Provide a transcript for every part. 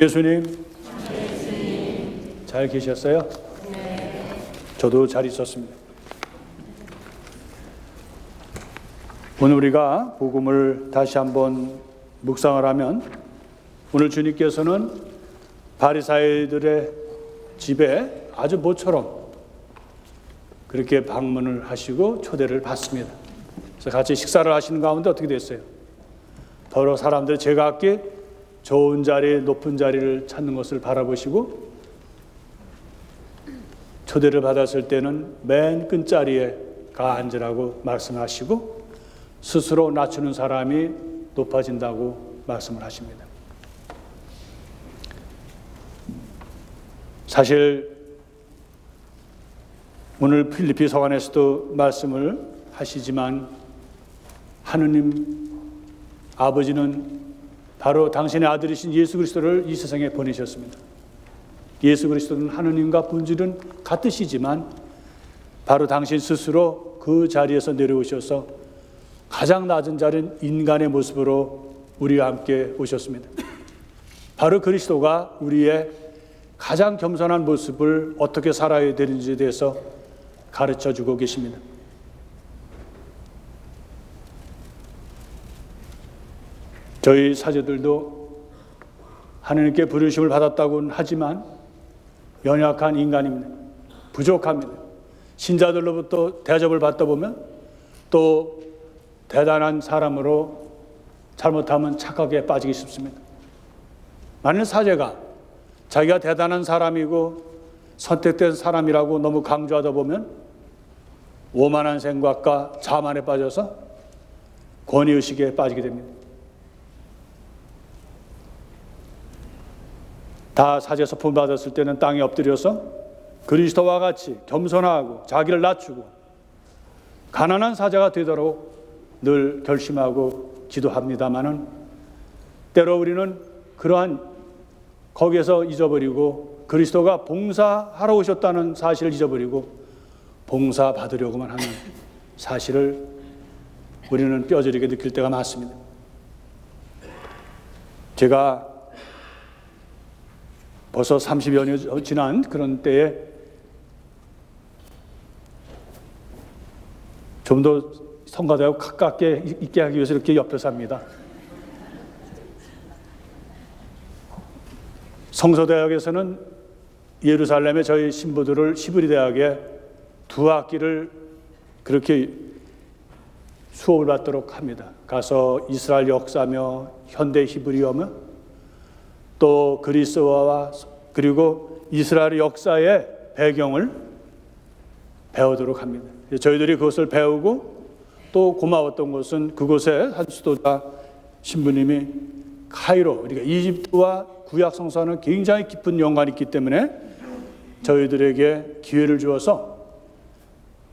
예수님, 잘 계셨어요? 저도 잘 있었습니다. 오늘 우리가 복음을 다시 한번 묵상을 하면 오늘 주님께서는 바리사이들의 집에 아주 모처럼 그렇게 방문을 하시고 초대를 받습니다. 그래서 같이 식사를 하시는 가운데 어떻게 됐어요? 더러 사람들이 제각기 좋은 자리, 높은 자리를 찾는 것을 바라보시고 초대를 받았을 때는 맨 끝자리에 가 앉으라고 말씀하시고 스스로 낮추는 사람이 높아진다고 말씀을 하십니다. 사실 오늘 필리피 서간에서도 말씀을 하시지만 하느님 아버지는 바로 당신의 아들이신 예수 그리스도를 이 세상에 보내셨습니다. 예수 그리스도는 하느님과 본질은 같으시지만 바로 당신 스스로 그 자리에서 내려오셔서 가장 낮은 자리인 인간의 모습으로 우리와 함께 오셨습니다. 바로 그리스도가 우리의 가장 겸손한 모습을 어떻게 살아야 되는지에 대해서 가르쳐주고 계십니다. 저희 사제들도 하나님께 부르심을 받았다고는 하지만 연약한 인간입니다. 부족합니다. 신자들로부터 대접을 받다 보면 또 대단한 사람으로 잘못하면 착각에 빠지기 쉽습니다. 만일 사제가 자기가 대단한 사람이고 선택된 사람이라고 너무 강조하다 보면 오만한 생각과 자만에 빠져서 권위의식에 빠지게 됩니다. 다 사제 서품 받았을 때는 땅에 엎드려서 그리스도와 같이 겸손하고 자기를 낮추고 가난한 사제가 되도록 늘 결심하고 기도합니다마는 때로 우리는 그러한 거기에서 잊어버리고 그리스도가 봉사하러 오셨다는 사실을 잊어버리고 봉사 받으려고만 하는 사실을 우리는 뼈저리게 느낄 때가 많습니다. 제가 벌써 30여 년 지난 그런 때에 좀 더 성가대하고 가깝게 있게 하기 위해서 이렇게 옆에 삽니다. 성서대학에서는 예루살렘에 저희 신부들을 히브리 대학에 2학기를 그렇게 수업을 받도록 합니다. 가서 이스라엘 역사며 현대 히브리어며 또 그리스어와 그리고 이스라엘 역사의 배경을 배우도록 합니다. 저희들이 그것을 배우고 또 고마웠던 것은 그곳에 한 수도자 신부님이 카이로, 그러니까 이집트와 구약 성서와는 굉장히 깊은 연관이 있기 때문에 저희들에게 기회를 주어서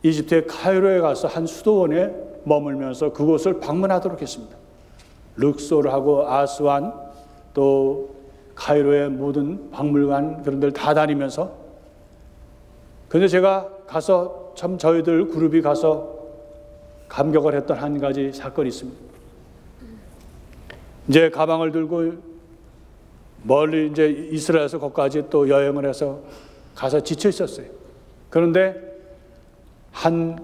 이집트의 카이로에 가서 한 수도원에 머물면서 그곳을 방문하도록 했습니다. 룩소르하고 아스완 또 카이로의 모든 박물관 그런 데를 다 다니면서 그런데 제가 가서 참 저희들 그룹이 가서 감격을 했던 한 가지 사건이 있습니다. 이제 가방을 들고 멀리 이제 이스라엘에서 거기까지 또 여행을 해서 가서 지쳐 있었어요. 그런데 한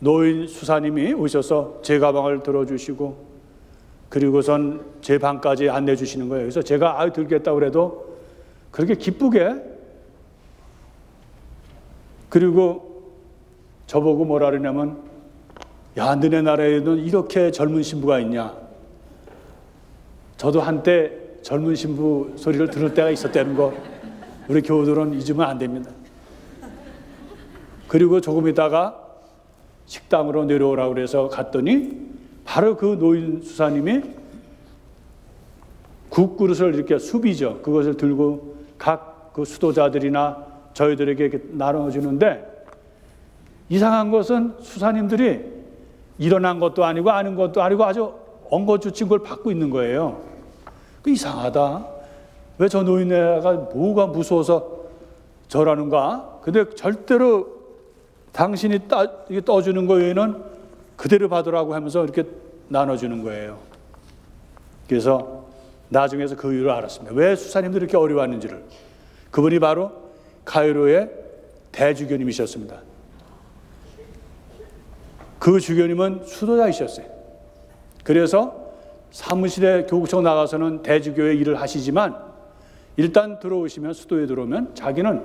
노인 수사님이 오셔서 제 가방을 들어주시고 그리고선 제 방까지 안내해 주시는 거예요. 그래서 제가 들겠다고 그래도 그렇게 기쁘게 그리고 저보고 뭐라 그러냐면 야, 너네 나라에는 이렇게 젊은 신부가 있냐. 저도 한때 젊은 신부 소리를 들을 때가 있었다는 거 우리 교우들은 잊으면 안 됩니다. 그리고 조금 있다가 식당으로 내려오라고 그래서 갔더니 바로 그 노인 수사님이 국그릇을 이렇게 수비죠. 그것을 들고 각 그 수도자들이나 저희들에게 이렇게 나눠주는데 이상한 것은 수사님들이 일어난 것도 아니고 아는 것도 아니고 아주 엉거주친 걸 받고 있는 거예요. 그 이상하다. 왜 저 노인네가 뭐가 무서워서 저라는가? 근데 절대로 당신이 떠주는 거 외에는 그대로 받으라고 하면서 이렇게 나눠주는 거예요. 그래서 나중에서 그 이유를 알았습니다. 왜 수사님들이 이렇게 어려워하는지를. 그분이 바로 카이로의 대주교님이셨습니다. 그 주교님은 수도자이셨어요. 그래서 사무실에 교구청 나가서는 대주교의 일을 하시지만 일단 들어오시면, 수도에 들어오면 자기는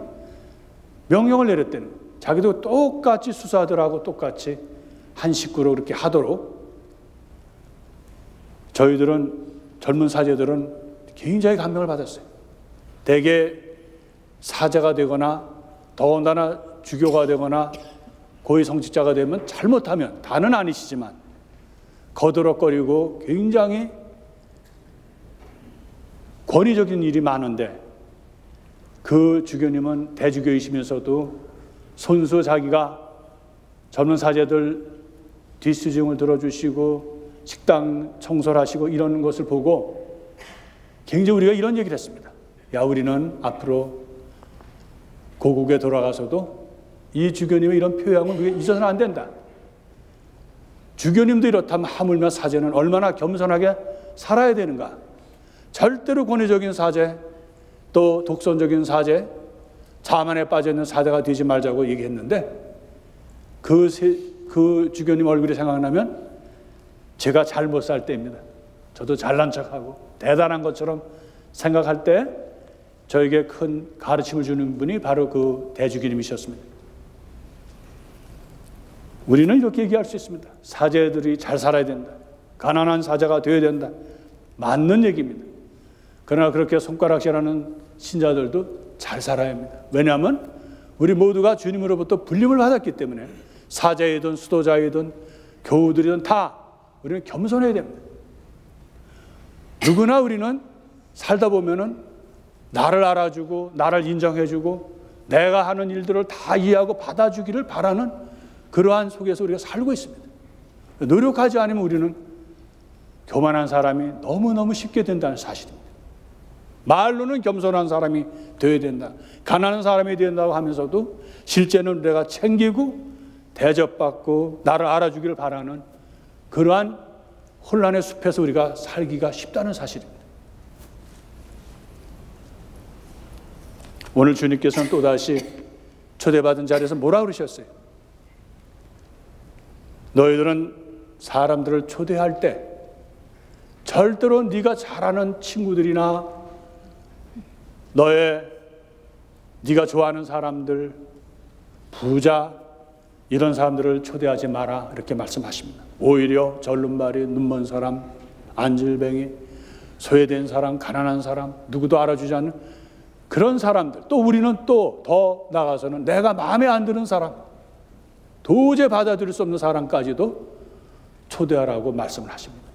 명령을 내렸다는 거예요. 자기도 똑같이 수사들하고 똑같이 한 식구로 그렇게 하도록. 저희들은, 젊은 사제들은 굉장히 감명을 받았어요. 대개 사제가 되거나 더군다나 주교가 되거나 고위 성직자가 되면 잘못하면, 다는 아니시지만 거드럭거리고 굉장히 권위적인 일이 많은데, 그 주교님은 대주교이시면서도 손수 자기가 젊은 사제들 뒷수중을 들어주시고 식당 청소를 하시고 이러는 것을 보고 굉장히 우리가 이런 얘기를 했습니다. 야, 우리는 앞으로 고국에 돌아가서도 이 주교님의 이런 표양을 우리가 잊어서는 안 된다. 주교님도 이렇다면 하물며 사제는 얼마나 겸손하게 살아야 되는가. 절대로 권위적인 사제, 또 독선적인 사제, 자만에 빠져있는 사제가 되지 말자고 얘기했는데, 그 주교님 얼굴이 생각나면 제가 잘 못 살 때입니다. 저도 잘난 척하고 대단한 것처럼 생각할 때 저에게 큰 가르침을 주는 분이 바로 그 대주교님이셨습니다. 우리는 이렇게 얘기할 수 있습니다. 사제들이 잘 살아야 된다. 가난한 사제가 되어야 된다. 맞는 얘기입니다. 그러나 그렇게 손가락질하는 신자들도 잘 살아야 합니다. 왜냐하면 우리 모두가 주님으로부터 불림을 받았기 때문에 사제이든 수도자이든 교우들이든 다 우리는 겸손해야 됩니다. 누구나 우리는 살다 보면은 나를 알아주고 나를 인정해주고 내가 하는 일들을 다 이해하고 받아주기를 바라는 그러한 속에서 우리가 살고 있습니다. 노력하지 않으면 우리는 교만한 사람이 너무너무 쉽게 된다는 사실입니다. 말로는 겸손한 사람이 되어야 된다, 가난한 사람이 된다고 하면서도 실제는 내가 챙기고 대접받고 나를 알아주기를 바라는 그러한 혼란의 숲에서 우리가 살기가 쉽다는 사실입니다. 오늘 주님께서는 또다시 초대받은 자리에서 뭐라 그러셨어요? 너희들은 사람들을 초대할 때 절대로 네가 잘 아는 친구들이나 네가 좋아하는 사람들, 부자, 이런 사람들을 초대하지 마라, 이렇게 말씀하십니다. 오히려 절름발이, 눈먼 사람, 안질뱅이, 소외된 사람, 가난한 사람, 누구도 알아주지 않는 그런 사람들, 또 우리는 또 더 나가서는 내가 마음에 안 드는 사람, 도저히 받아들일 수 없는 사람까지도 초대하라고 말씀을 하십니다.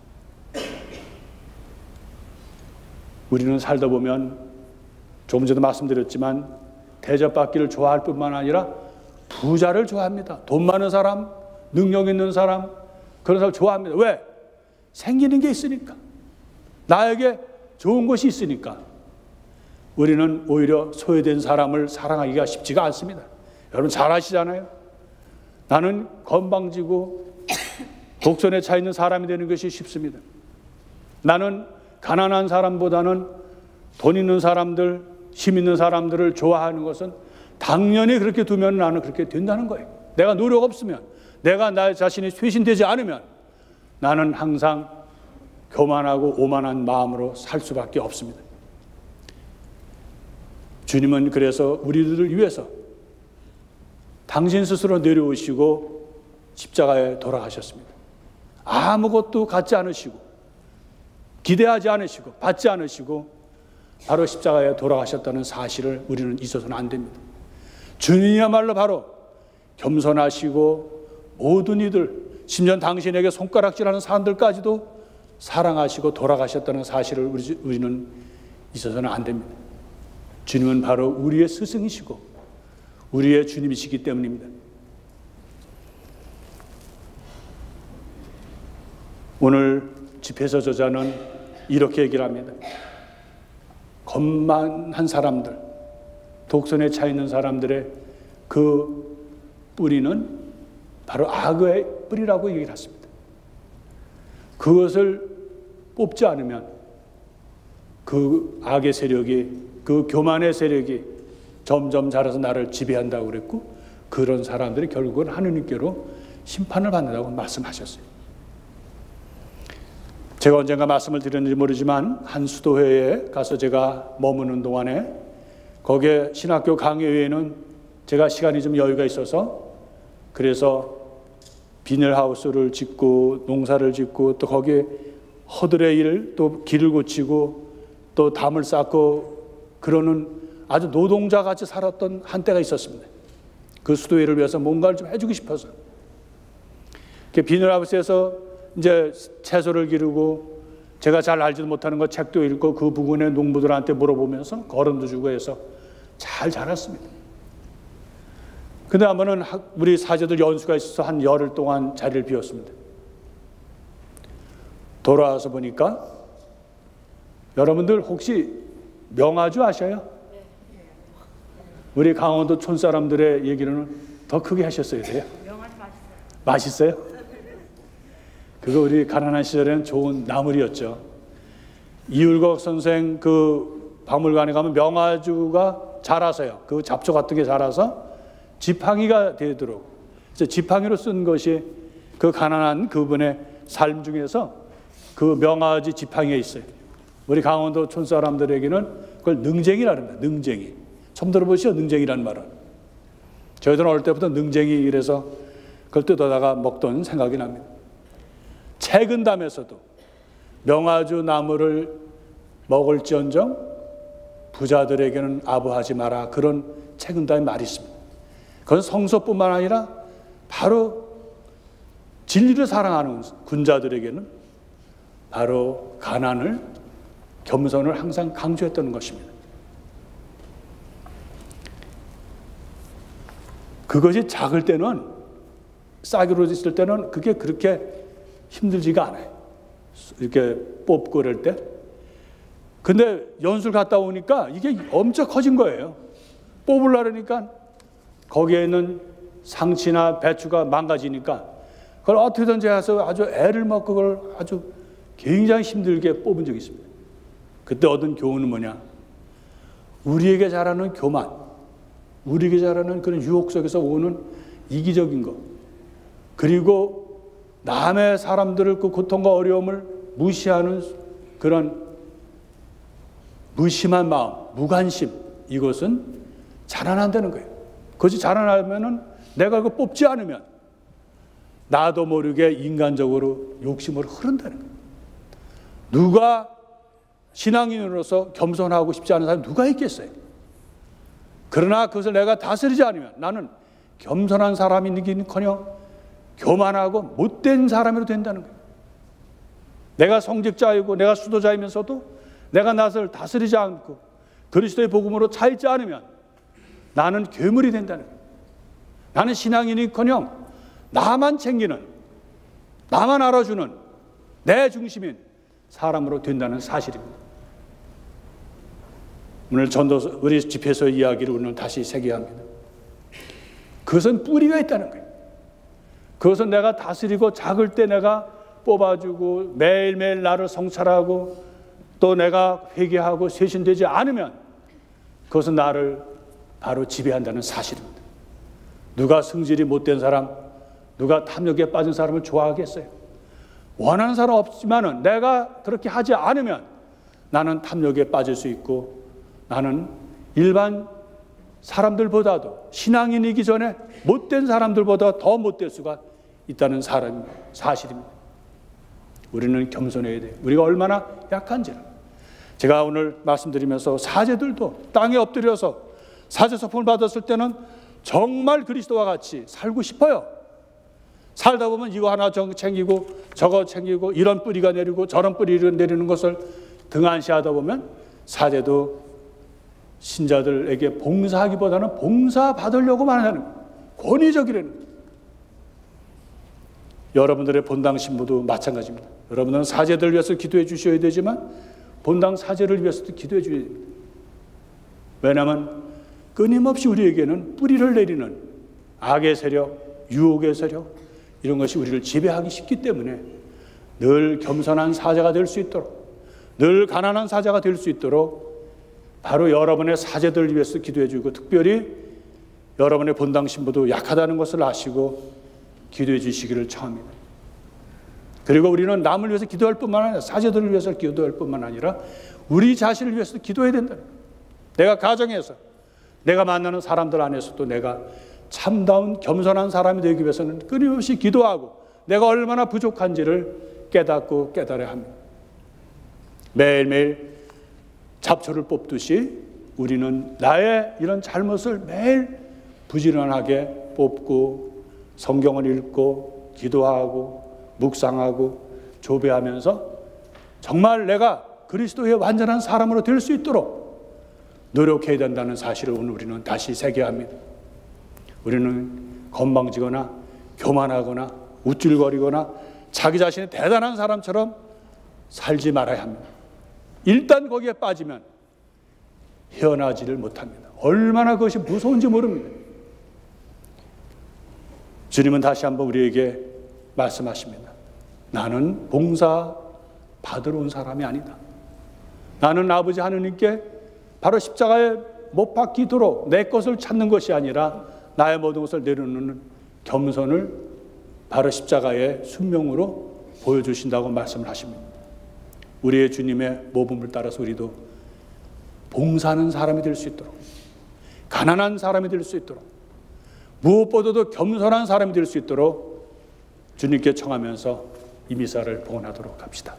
우리는 살다 보면 조금 전에 말씀드렸지만 대접받기를 좋아할 뿐만 아니라 부자를 좋아합니다. 돈 많은 사람, 능력 있는 사람, 그런 사람 좋아합니다. 왜? 생기는 게 있으니까. 나에게 좋은 것이 있으니까. 우리는 오히려 소외된 사람을 사랑하기가 쉽지가 않습니다. 여러분 잘 아시잖아요. 나는 건방지고 독선에 차 있는 사람이 되는 것이 쉽습니다. 나는 가난한 사람보다는 돈 있는 사람들, 힘 있는 사람들을 좋아하는 것은 당연히 그렇게 두면 나는 그렇게 된다는 거예요. 내가 노력 없으면, 내가 나 자신이 쇄신되지 않으면 나는 항상 교만하고 오만한 마음으로 살 수밖에 없습니다. 주님은 그래서 우리들을 위해서 당신 스스로 내려오시고 십자가에 돌아가셨습니다. 아무것도 갖지 않으시고 기대하지 않으시고 받지 않으시고 바로 십자가에 돌아가셨다는 사실을 우리는 잊어서는 안 됩니다. 주님이야말로 바로 겸손하시고 모든 이들, 심지어 당신에게 손가락질하는 사람들까지도 사랑하시고 돌아가셨다는 사실을 우리는 잊어서는 안 됩니다. 주님은 바로 우리의 스승이시고 우리의 주님이시기 때문입니다. 오늘 집회서 저자는 이렇게 얘기를 합니다. 겁만한 사람들, 독선에 차 있는 사람들의 그 뿌리는 바로 악의 뿌리라고 얘기를 했습니다. 그것을 뽑지 않으면 그 악의 세력이, 그 교만의 세력이 점점 자라서 나를 지배한다고 그랬고, 그런 사람들이 결국은 하느님께로 심판을 받는다고 말씀하셨어요. 제가 언젠가 말씀을 드렸는지 모르지만 한 수도회에 가서 제가 머무는 동안에 거기에 신학교 강의 외에는 제가 시간이 좀 여유가 있어서, 그래서 비닐하우스를 짓고 농사를 짓고 또 거기에 허들의 일, 또 길을 고치고 또 담을 쌓고 그러는 아주 노동자같이 살았던 한때가 있었습니다. 그 수도회를 위해서 뭔가를 좀 해주고 싶어서 비닐하우스에서 이제 채소를 기르고, 제가 잘 알지도 못하는 거 책도 읽고 그 부근의 농부들한테 물어보면서 거름도 주고 해서 잘 자랐습니다. 근데 한번은 우리 사제들 연수가 있어서 한 열흘 동안 자리를 비웠습니다. 돌아와서 보니까, 여러분들 혹시 명아주 아셔요? 우리 강원도 촌 사람들의 얘기로는 더 크게 하셨어야 돼요. 명아주 맛있어요. 맛있어요? 그거 우리 가난한 시절에는 좋은 나물이었죠. 이율곡 선생 그 박물관에 가면 명아주가 자라서요, 그 잡초 같은 게 자라서 지팡이가 되도록, 그래서 지팡이로 쓴 것이 그 가난한 그분의 삶 중에서 그 명아지 지팡이에 있어요. 우리 강원도 촌 사람들에게는 그걸 능쟁이라는 거예요. 능쟁이. 처음 들어보시죠? 능쟁이라는 말은. 저희들은 어릴 때부터 능쟁이 이래서 그걸 뜯어다가 먹던 생각이 납니다. 채근담에서도 명아주 나무를 먹을지언정 부자들에게는 아부하지 마라, 그런 채근담의 말이 있습니다. 그건 성서뿐만 아니라 바로 진리를 사랑하는 군자들에게는 바로 가난을, 겸손을 항상 강조했던 것입니다. 그것이 작을 때는, 싹으로 있을 때는 그게 그렇게 힘들지가 않아요. 이렇게 뽑고 그럴 때. 근데 연수를 갔다 오니까 이게 엄청 커진 거예요. 뽑으려니까 거기에 있는 상치나 배추가 망가지니까 그걸 어떻게든지 해서 아주 애를 먹고 그걸 아주 굉장히 힘들게 뽑은 적이 있습니다. 그때 얻은 교훈은 뭐냐? 우리에게 자라는 교만, 우리에게 자라는 그런 유혹 속에서 오는 이기적인 것, 그리고 남의 사람들을 그 고통과 어려움을 무시하는 그런 무심한 마음, 무관심, 이것은 자라난다는 거예요. 그것이 자라나면은 내가 그거 뽑지 않으면 나도 모르게 인간적으로 욕심으로 흐른다는 거예요. 누가 신앙인으로서 겸손하고 싶지 않은 사람이 누가 있겠어요? 그러나 그것을 내가 다스리지 않으면 나는 겸손한 사람이기는커녕 교만하고 못된 사람으로 된다는 거예요. 내가 성직자이고 내가 수도자이면서도 내가 나를 다스리지 않고 그리스도의 복음으로 차있지 않으면 나는 괴물이 된다는 거예요. 나는 신앙인이커녕 나만 챙기는, 나만 알아주는 내 중심인 사람으로 된다는 사실입니다. 오늘 전도서, 우리 집회서 이야기를 오늘 다시 새겨야 합니다. 그것은 뿌리가 있다는 거예요. 그것은 내가 다스리고 작을 때 내가 뽑아주고 매일매일 나를 성찰하고 또 내가 회개하고 쇄신되지 않으면 그것은 나를 바로 지배한다는 사실입니다. 누가 성질이 못된 사람, 누가 탐욕에 빠진 사람을 좋아하겠어요? 원하는 사람 없지만은 내가 그렇게 하지 않으면 나는 탐욕에 빠질 수 있고 나는 일반 사람들보다도 신앙인이기 전에 못된 사람들보다 더 못될 수가 있다는 사실입니다. 우리는 겸손해야 돼요. 우리가 얼마나 약한지를. 제가 오늘 말씀드리면서 사제들도 땅에 엎드려서 사제 서품을 받았을 때는 정말 그리스도와 같이 살고 싶어요. 살다 보면 이거 하나 챙기고 저거 챙기고 이런 뿌리가 내리고 저런 뿌리를 내리는 것을 등한시하다 보면 사제도 신자들에게 봉사하기보다는 봉사받으려고만 하는 권위적이라는 거예요. 여러분들의 본당 신부도 마찬가지입니다. 여러분은 사제들 위해서 기도해 주셔야 되지만 본당 사제를 위해서도 기도해 주셔야 됩니다. 왜냐하면 끊임없이 우리에게는 뿌리를 내리는 악의 세력, 유혹의 세력, 이런 것이 우리를 지배하기 쉽기 때문에 늘 겸손한 사제가 될 수 있도록, 늘 가난한 사자가 될 수 있도록 바로 여러분의 사제들을 위해서 기도해 주고, 특별히 여러분의 본당 신부도 약하다는 것을 아시고 기도해 주시기를 청합니다. 그리고 우리는 남을 위해서 기도할 뿐만 아니라, 사제들을 위해서 기도할 뿐만 아니라 우리 자신을 위해서 기도해야 된다. 내가 가정에서, 내가 만나는 사람들 안에서도 내가 참다운 겸손한 사람이 되기 위해서는 끊임없이 기도하고 내가 얼마나 부족한지를 깨닫고 깨달아야 합니다. 매일매일 잡초를 뽑듯이 우리는 나의 이런 잘못을 매일 부지런하게 뽑고 성경을 읽고 기도하고 묵상하고 조배하면서 정말 내가 그리스도의 완전한 사람으로 될 수 있도록 노력해야 된다는 사실을 오늘 우리는 다시 새겨야 합니다. 우리는 건방지거나 교만하거나 우쭐거리거나 자기 자신이 대단한 사람처럼 살지 말아야 합니다. 일단 거기에 빠지면 헤어나지를 못합니다. 얼마나 그것이 무서운지 모릅니다. 주님은 다시 한번 우리에게 말씀하십니다. 나는 봉사 받으러 온 사람이 아니다. 나는 아버지 하느님께 바로 십자가에 못 박히도록 내 것을 찾는 것이 아니라 나의 모든 것을 내려놓는 겸손을 바로 십자가의 순명으로 보여주신다고 말씀을 하십니다. 우리의 주님의 모범을 따라서 우리도 봉사하는 사람이 될 수 있도록, 가난한 사람이 될 수 있도록, 무엇보다도 겸손한 사람이 될 수 있도록 주님께 청하면서 이 미사를 봉헌하도록 합시다.